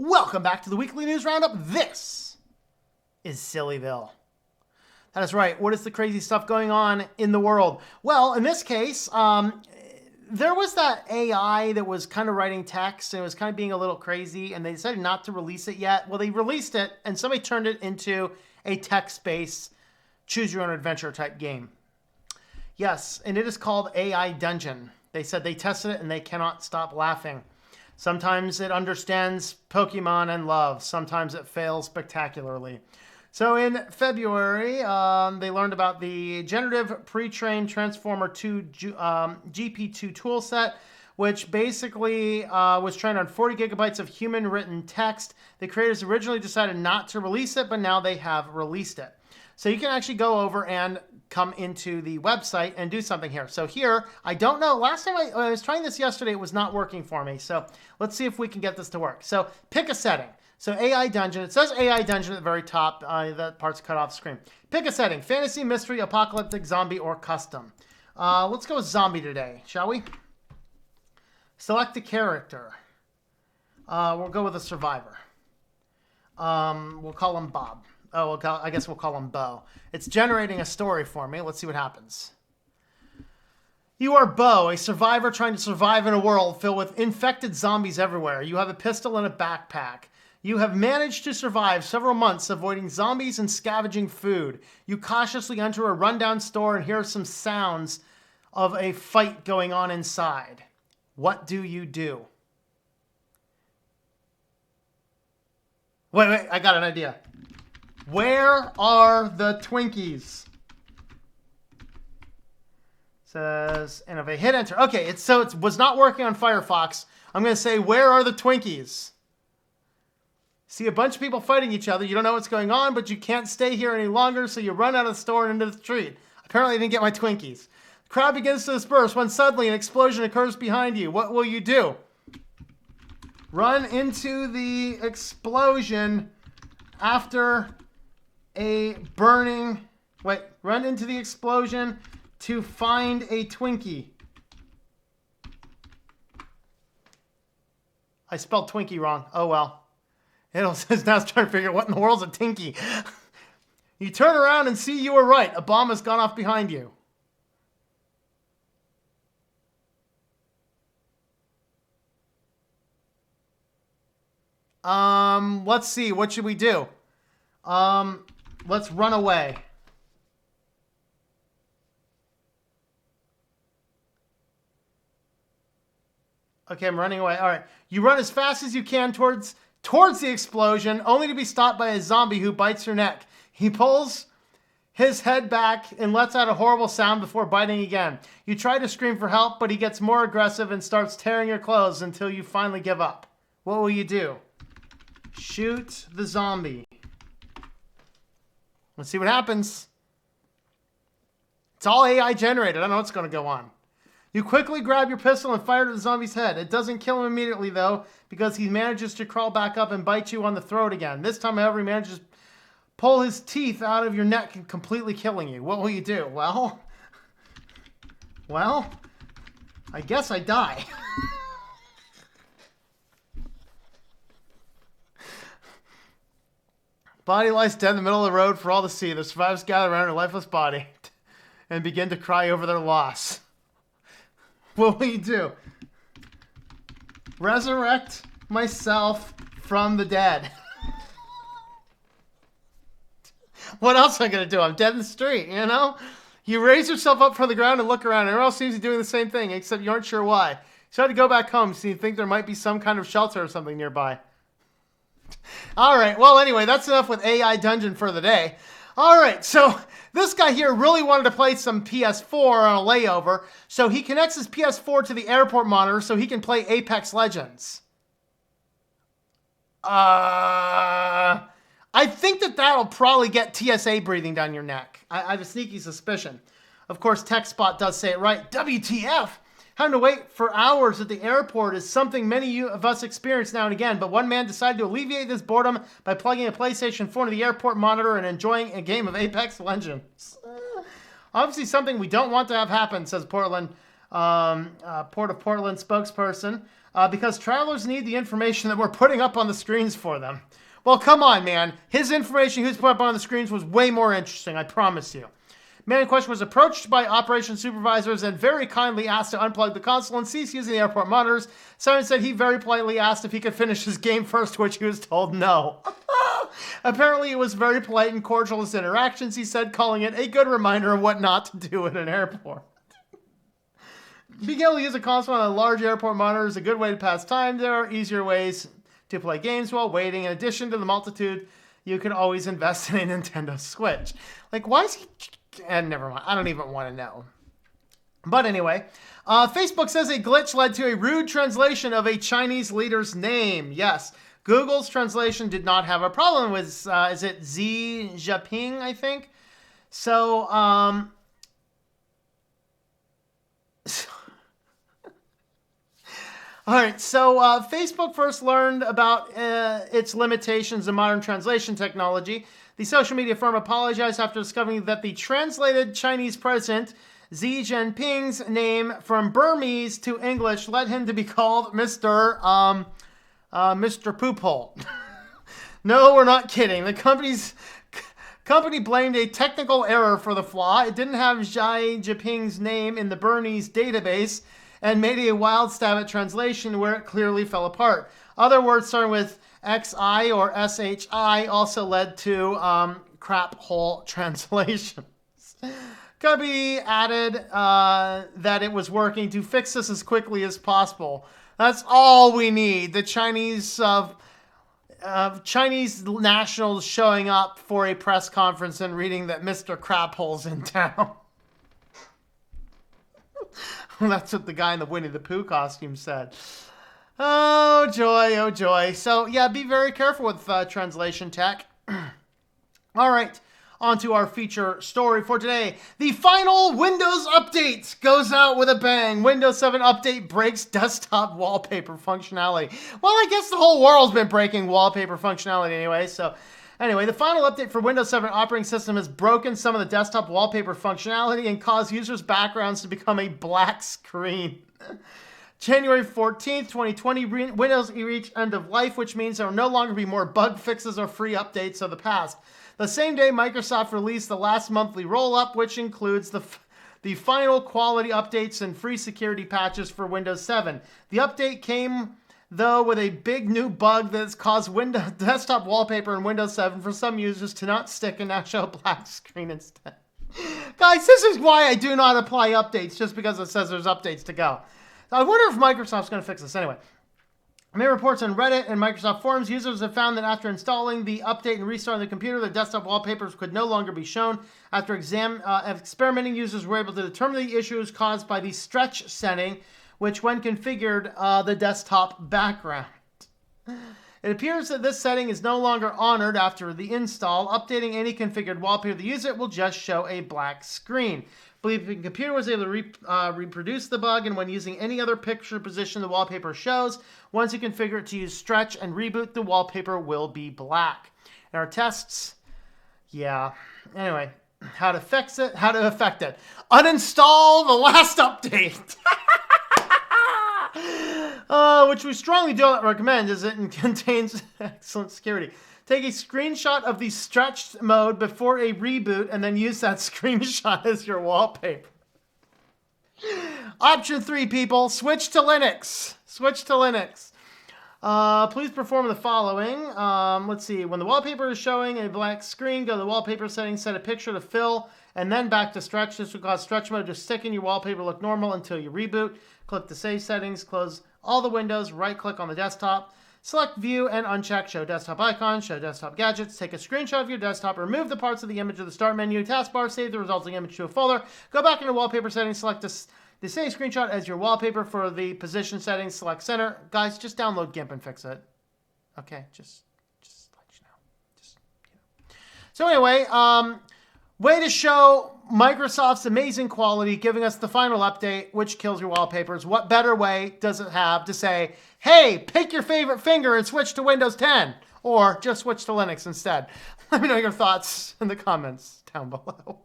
Welcome back to the Weekly News Roundup. This is Sillyville. That is right. What is the crazy stuff going on in the world? Well, in this case, there was that AI that was kind of writing text and it was kind of being a little crazy, and they decided not to release it yet. Well, they released it and somebody turned it into a text-based choose-your-own-adventure type game. Yes, and it is called AI Dungeon. They said they tested it and they cannot stop laughing. Sometimes it understands Pokemon and love. Sometimes it fails spectacularly. So in February, they learned about the Generative Pre-trained Transformer 2 GP2 toolset, which basically was trained on 40 gigabytes of human-written text. The creators originally decided not to release it, but now they have released it. So you can actually go over and come into the website and do something here. So here, I don't know. Last time I was trying this yesterday, it was not working for me. So let's see if we can get this to work. So pick a setting. So AI Dungeon. It says AI Dungeon at the very top. That part's cut off the screen. Pick a setting. Fantasy, mystery, apocalyptic, zombie, or custom. Let's go with zombie today, shall we? Select a character. We'll go with a survivor. We'll call him Bob. Oh, I guess we'll call him Bo. It's generating a story for me. Let's see what happens. You are Bo, a survivor trying to survive in a world filled with infected zombies everywhere. You have a pistol and a backpack. You have managed to survive several months avoiding zombies and scavenging food. You cautiously enter a rundown store and hear some sounds of a fight going on inside. What do you do? Wait, I got an idea. Where are the Twinkies? Says, and if I hit enter, okay, it was not working on Firefox. I'm going to say, where are the Twinkies? See a bunch of people fighting each other. You don't know what's going on, but you can't stay here any longer, so you run out of the store and into the street. Apparently, I didn't get my Twinkies. The crowd begins to disperse when suddenly an explosion occurs behind you. What will you do? Run into the explosion after a burning... Wait, run into the explosion to find a Twinkie. I spelled Twinkie wrong. Oh well. It says now it's trying to figure out what in the world's a Tinky. You turn around and see you were right. A bomb has gone off behind you. Let's see. What should we do? Let's run away. Okay, I'm running away. All right. You run as fast as you can towards the explosion, only to be stopped by a zombie who bites your neck. He pulls his head back and lets out a horrible sound before biting again. You try to scream for help, but he gets more aggressive and starts tearing your clothes until you finally give up. What will you do? Shoot the zombie. Let's see what happens. It's all AI generated. I don't know what's going to go on. You quickly grab your pistol and fire at the zombie's head. It doesn't kill him immediately, though, because he manages to crawl back up and bite you on the throat again. This time, however, he manages to pull his teeth out of your neck and completely killing you. What will you do? Well, I guess I die. Body lies dead in the middle of the road for all to see. The survivors gather around her lifeless body and begin to cry over their loss. What will you do? Resurrect myself from the dead. What else am I going to do? I'm dead in the street, you know? You raise yourself up from the ground and look around. Everyone else seems to be doing the same thing, except you aren't sure why. You try to go back home, so you think there might be some kind of shelter or something nearby. All right, well, anyway, that's enough with AI Dungeon for the day. All right, so this guy here really wanted to play some PS4 on a layover, so he connects his PS4 to the airport monitor so he can play ApexLegends. I think that'll probably get TSA breathing down your neck. I have a sneaky suspicion. Of course, TechSpot does say it right. WTF? Having to wait for hours at the airport is something many of us experience now and again, but one man decided to alleviate this boredom by plugging a PlayStation 4 into the airport monitor and enjoying a game of ApexLegends. Obviously something we don't want to have happen, says Port of Portland spokesperson. because travelers need the information that we're putting up on the screens for them. Well, come on, man. His information he was put up on the screens was way more interesting, I promise you. Man in question was approached by operations supervisors and very kindly asked to unplug the console and cease using the airport monitors. Simon said he very politely asked if he could finish his game first, to which he was told no. Apparently, it was very polite and cordial as interactions, he said, calling it a good reminder of what not to do at an airport. Being able to use a console on a large airport monitor is a good way to pass time. There are easier ways to play games while waiting. In addition to the multitude, you can always invest in a Nintendo Switch. Like, why is he... And never mind. I don't even want to know. But anyway, Facebook says a glitch led to a rude translation of a Chinese leader's name. Yes, Google's translation did not have a problem with, is it Xi Jinping, I think? So, all right, so Facebook first learned about its limitations in modern translation technology. The social media firm apologized after discovering that the translated Chinese president, Xi Jinping's name from Burmese to English led him to be called Mr. Poophole. No, we're not kidding. The company blamed a technical error for the flaw. It didn't have Xi Jinping's name in the Burmese database and made a wild stab at translation where it clearly fell apart. Other words starting with XI or SHI also led to crap hole translations. Company added that it was working to fix this as quickly as possible. That's all we need. The Chinese nationals showing up for a press conference and reading that Mr. Craphole's in town. That's what the guy in the Winnie the Pooh costume said. Oh, joy, oh, joy. So, yeah, be very careful with translation tech. All right, on to our feature story for today. The final Windows update goes out with a bang. Windows 7 update breaks desktop wallpaper functionality. Well, I guess the whole world's been breaking wallpaper functionality anyway. So, anyway, the final update for Windows 7 operating system has broken some of the desktop wallpaper functionality and caused users' backgrounds to become a black screen. January 14th, 2020, Windows reached end of life, which means there will no longer be more bug fixes or free updates of the past. The same day, Microsoft released the last monthly roll-up, which includes the final quality updates and free security patches for Windows 7. The update came, though, with a big new bug that has caused Windows desktop wallpaper in Windows 7 for some users to not stick and now show a black screen instead. Guys, this is why I do not apply updates, just because it says there's updates to go. I wonder if Microsoft's going to fix this anyway. Many reports on Reddit and Microsoft forums, users have found that after installing the update and restarting the computer, the desktop wallpapers could no longer be shown. After experimenting, users were able to determine the issue was caused by the stretch setting, which when configured, the desktop background. It appears that this setting is no longer honored after the install. Updating any configured wallpaper to use it will just show a black screen. Bleeping Computer was able to reproduce the bug, and when using any other picture position the wallpaper shows, once you configure it to use stretch and reboot, the wallpaper will be black. In our tests, yeah. Anyway, how to fix it, how to affect it. Uninstall the last update. Which we strongly don't recommend, as it contains excellent security. Take a screenshot of the stretched mode before a reboot and then use that screenshot as your wallpaper. Option 3, people, switch to Linux. Switch to Linux. Please perform the following. Let's see. When the wallpaper is showing a black screen, go to the wallpaper settings, set a picture to fill, and then back to stretch. This will cause stretch mode to stick in your wallpaper, look normal until you reboot. Click the save settings, close all the windows, right-click on the desktop. Select View and uncheck Show Desktop Icons, Show Desktop Gadgets. Take a screenshot of your desktop, remove the parts of the image of the Start menu, taskbar, save the resulting image to a folder. Go back into Wallpaper Settings, select the save screenshot as your wallpaper. For the position settings, select Center. Guys, just download GIMP and fix it. Okay, just let you know. So anyway, way to show Microsoft's amazing quality, giving us the final update, which kills your wallpapers. What better way does it have to say, hey, pick your favorite finger and switch to Windows 10, or just switch to Linux instead? Let me know your thoughts in the comments down below.